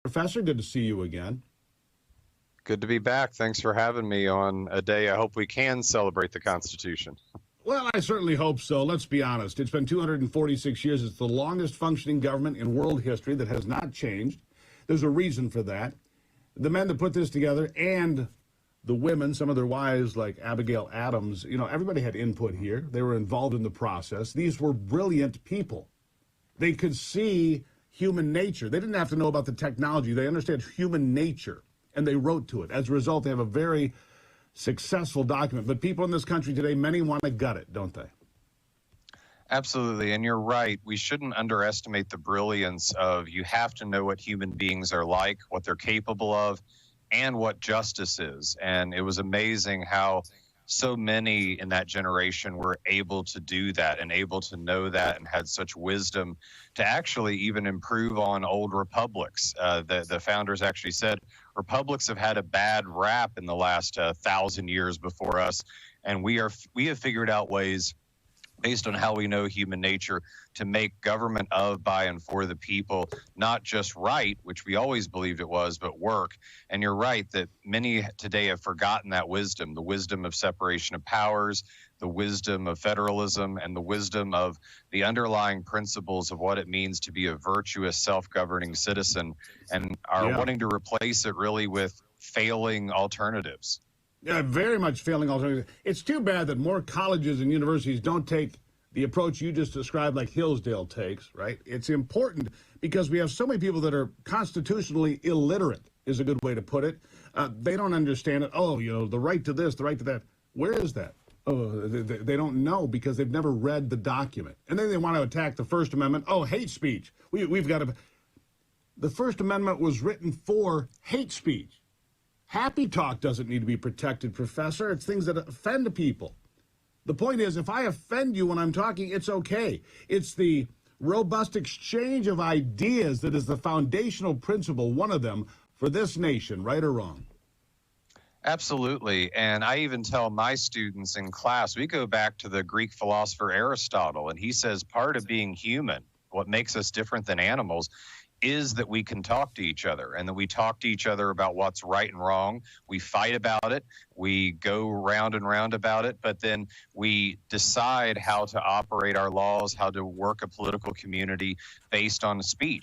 Professor, good to see you again. Good to be back. Thanks for having me on a day I hope we can celebrate the Constitution. Well, I certainly hope so. Let's be honest. It's been 246 years. It's the longest functioning government in world history that has not changed. There's a reason for that. The men that put this together and the women, some of their wives like Abigail Adams, everybody had input here. They were involved in the process. These were brilliant people. They could see human nature. They didn't have to know about the technology. They understand human nature, and they wrote to it. As a result, they have a very successful document. But people in this country today, many want to gut it, don't they? Absolutely, and you're right. We shouldn't underestimate the brilliance of you have to know what human beings are like, what they're capable of, and what justice is. And it was amazing how so many in that generation were able to do that and able to know that and had such wisdom to actually even improve on old republics. The founders actually said republics have had a bad rap in the last 1,000 years before us, and we have figured out ways based on how we know human nature to make government of, by, and for the people, not just right, which we always believed it was, but work. And you're right that many today have forgotten that wisdom, the wisdom of separation of powers, the wisdom of federalism, and the wisdom of the underlying principles of what it means to be a virtuous, self-governing citizen, and are wanting to replace it really with failing alternatives. Yeah, very much failing alternative. It's too bad that more colleges and universities don't take the approach you just described like Hillsdale takes, right? It's important because we have so many people that are constitutionally illiterate, is a good way to put it. They don't understand it. Oh, the right to this, the right to that. Where is that? Oh, they don't know because they've never read the document. And then they want to attack the First Amendment. Oh, hate speech. We've got to... The First Amendment was written for hate speech. Happy talk doesn't need to be protected, Professor. It's things that offend people. The point is, if I offend you when I'm talking, it's okay. It's the robust exchange of ideas that is the foundational principle, one of them, for this nation, right or wrong. Absolutely. And I even tell my students in class, we go back to the Greek philosopher Aristotle, and he says part of being human, what makes us different than animals, is that we can talk to each other and that we talk to each other about what's right and wrong. We fight about it. We go round and round about it, but then we decide how to operate our laws, how to work a political community based on speech.